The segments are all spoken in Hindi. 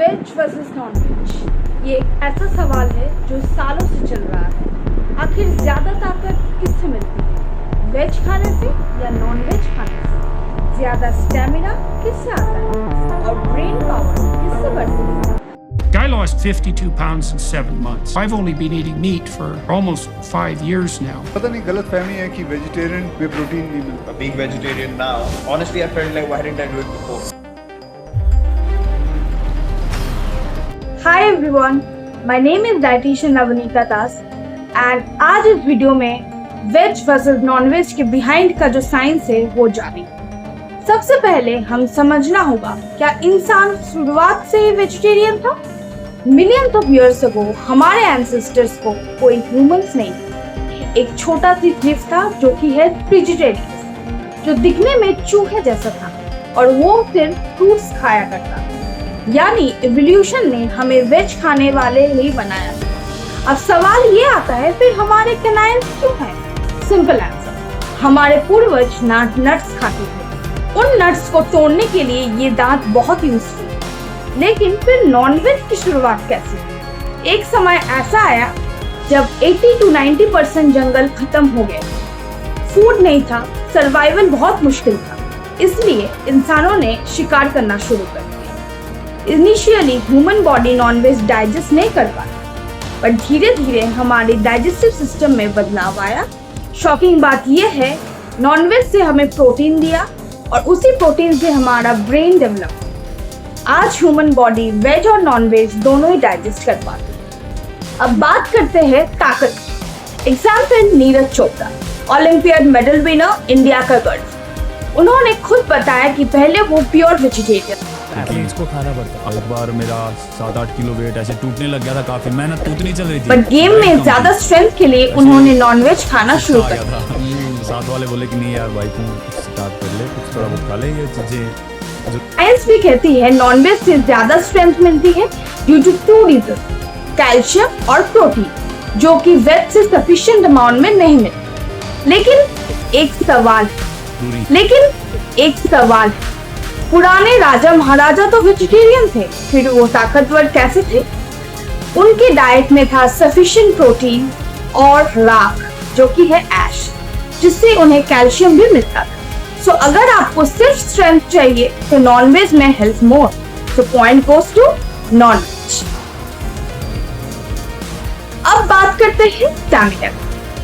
वेज वर्सेस नॉन वेज, ये एक ऐसा सवाल है जो सालों से चल रहा है। आखिर ज़्यादा ताकत किससे मिलती है, वेज खाने से या नॉन वेज खाने से? ज़्यादा स्टैमिना किससे आता है और ब्रेन पावर किससे बढ़ती है? I lost 52 pounds in 7 months. I've only been eating meat for almost 5 years now. पता नहीं गलत फहमी है कि वेजिटेरियन में प्रोटीन नहीं मिलता। Being vegetarian now, honestly, I felt like why didn't I do it before? Hi everyone, my name is dietitian Navneeta Das and आज इस वीडियो में वेज वर्सेस नॉन वेज के बिहाइंड का जो साइंस है वो जानेंगे। सबसे पहले हम समझना होगा, क्या इंसान शुरुआत से ही वेजिटेरियन था? मिलियंस ऑफ इयर्स अगो हमारे एंसेस्टर्स को कोई ह्यूमंस नहीं था। एक छोटा सी जीव था जो कि है वेजिटेरियन, जो दिखने में चूहे जैसा था और वो सिर्फ फ्रूट्स खाया करता था। यानी इवोल्यूशन ने हमें वेज खाने वाले ही बनाया। अब सवाल ये आता है, फिर हमारे कैनाइन्स क्यों हैं? सिंपल आंसर, हमारे पूर्वज नट्स खाते थे। उन नट्स को तोड़ने के लिए ये दांत बहुत यूजफुल। लेकिन फिर नॉनवेज की शुरुआत कैसे हुई? एक समय ऐसा आया जब 80 to 90% जंगल खत्म हो गए, फूड नहीं था, सर्वाइवल बहुत मुश्किल था, इसलिए इंसानों ने शिकार करना शुरू कर दिया। Initially human body non veg digest नहीं कर पाती, पर धीरे धीरे हमारे डाइजेस्टिव सिस्टम में बदलाव आया। शॉकिंग बात यह है, नॉनवेज से हमें प्रोटीन दिया और उसी प्रोटीन से हमारा ब्रेन डेवलप। आज ह्यूमन बॉडी वेज और नॉनवेज दोनों ही डाइजेस्ट कर पाती है। अब बात करते हैं ताकत। Example Neeraj Chopra, olympiad medal winner, India का गर्व। उन्होंने खुद बताया कि पहले वो प्योर वेजिटेरियन। इसको खाना पड़ता। एक बार मेरा 7-8 किलो वेट ऐसे टूटने लग गया था, काफी मेहनत उतनी चल रही थी। पर गेम में ज्यादा स्ट्रेंथ के लिए उन्होंने नॉनवेज खाना शुरू कर दिया। साथ वाले बोले कि नहीं यार भाई, तू स्टार्ट कर ले, कुछ थोड़ा बहुत खा ले ये चीजें। साइंस भी कहती है नॉनवेज से ज्यादा स्ट्रेंथ मिलती है ड्यू टू 2 रीजन, कैल्शियम और प्रोटीन, जो कि वेज से सफिशिएंट अमाउंट में नहीं मिलते। लेकिन एक सवाल, पुराने राजा महाराजा तो वेजिटेरियन थे, फिर वो ताकतवर कैसे थे? उनके डाइट में था सफिशिएंट प्रोटीन और राख, जो कि है ऐश, जिससे उन्हें कैल्शियम भी मिलता था। सो अगर आपको सिर्फ स्ट्रेंथ चाहिए तो नॉनवेज में help more. So point goes to non-veg. अब बात करते हैं stamina.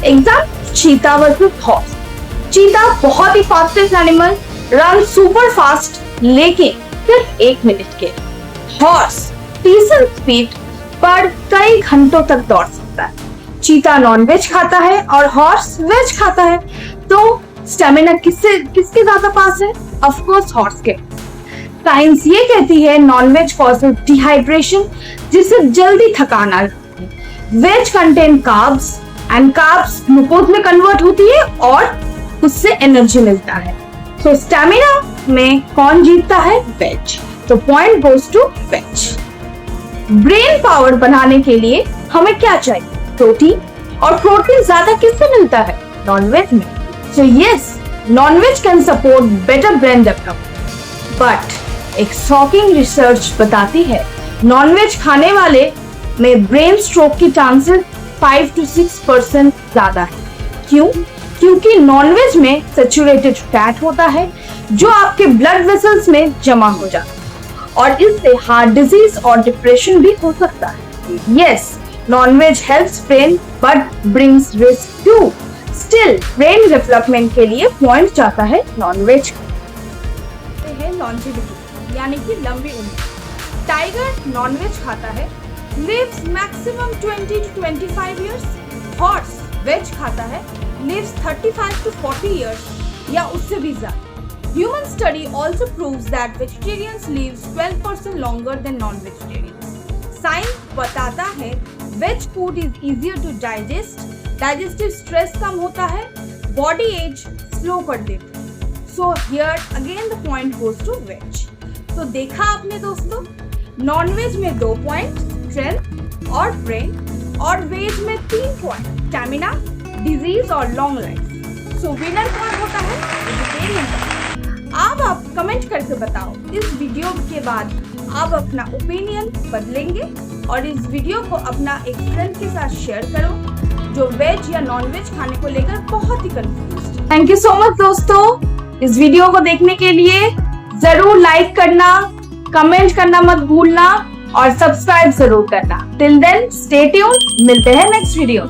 Example cheetah versus horse. Cheetah बहुत ही fastest animal, run super fast, लेकिन सिर्फ 1 मिनट के। हॉर्स डिसेंट स्पीड पर कई घंटों तक दौड़ सकता है। चीता नॉनवेज खाता है और हॉर्स वेज खाता है, तो स्टेमिना किसके ज्यादा पास है? ऑफ कोर्स हॉर्स के। साइंस ये कहती है नॉनवेज कॉजेस डिहाइड्रेशन, जिससे जल्दी थकान आ जाती है। Veg contain carbs and carbs glucose में कन्वर्ट होती है और उससे एनर्जी मिलता है। सो स्टेमिना में कौन जीतता है? वेज। तो point goes to veg. Brain power बनाने के लिए हमें क्या चाहिए? प्रोटीन, और प्रोटीन ज्यादा किससे मिलता है? नॉनवेज में। So yes, non-veg can support better brain development. But एक शॉकिंग रिसर्च बताती है नॉन-वेज खाने वाले में ब्रेन स्ट्रोक की चांसेस 5 to 6% ज्यादा है। क्यों? क्योंकि नॉन-वेज में सैचुरेटेड फैट होता है जो आपके ब्लड वेसल्स में जमा हो जाता है और इससे हार्ट डिजीज और डिप्रेशन भी हो सकता है। Yes, non-veg helps brain but brings risk too. Still brain development के लिए पॉइंट जाता है नॉनवेज। लॉन्जेविटी यानी कि लंबी उम्र। टाइगर नॉनवेज खाता है, lives maximum 20 to 25 years. Horse veg खाता है, लिव्स 35 to 40 इयर्स या उससे भी ज्यादा। Human study also proves that vegetarians lives 12% longer than non vegetarians. Science बताता है veg food is easier to digest, digestive stress कम होता है, बॉडी एज स्लो कर देती है। So here again the point goes to veg. तो देखा आपने दोस्तों, नॉनवेज में 2 पॉइंट, स्ट्रेंथ और ब्रेन, और वेज में 3 पॉइंट, स्टैमिना, डिजीज और लॉन्ग लाइफ। सो विनर कौन होता है? वेजिटेरियन। अब आप कमेंट करके बताओ इस वीडियो के बाद आप अपना ओपिनियन बदलेंगे और इस वीडियो को अपना एक फ्रेंड के साथ शेयर करो जो वेज या नॉन वेज खाने को लेकर बहुत ही confuse. Thank you so much दोस्तों, इस वीडियो को देखने के लिए जरूर लाइक करना, कमेंट करना मत भूलना और सब्सक्राइब जरूर करना। टिल देन स्टे ट्यून्ड, मिलते हैं नेक्स्ट वीडियो।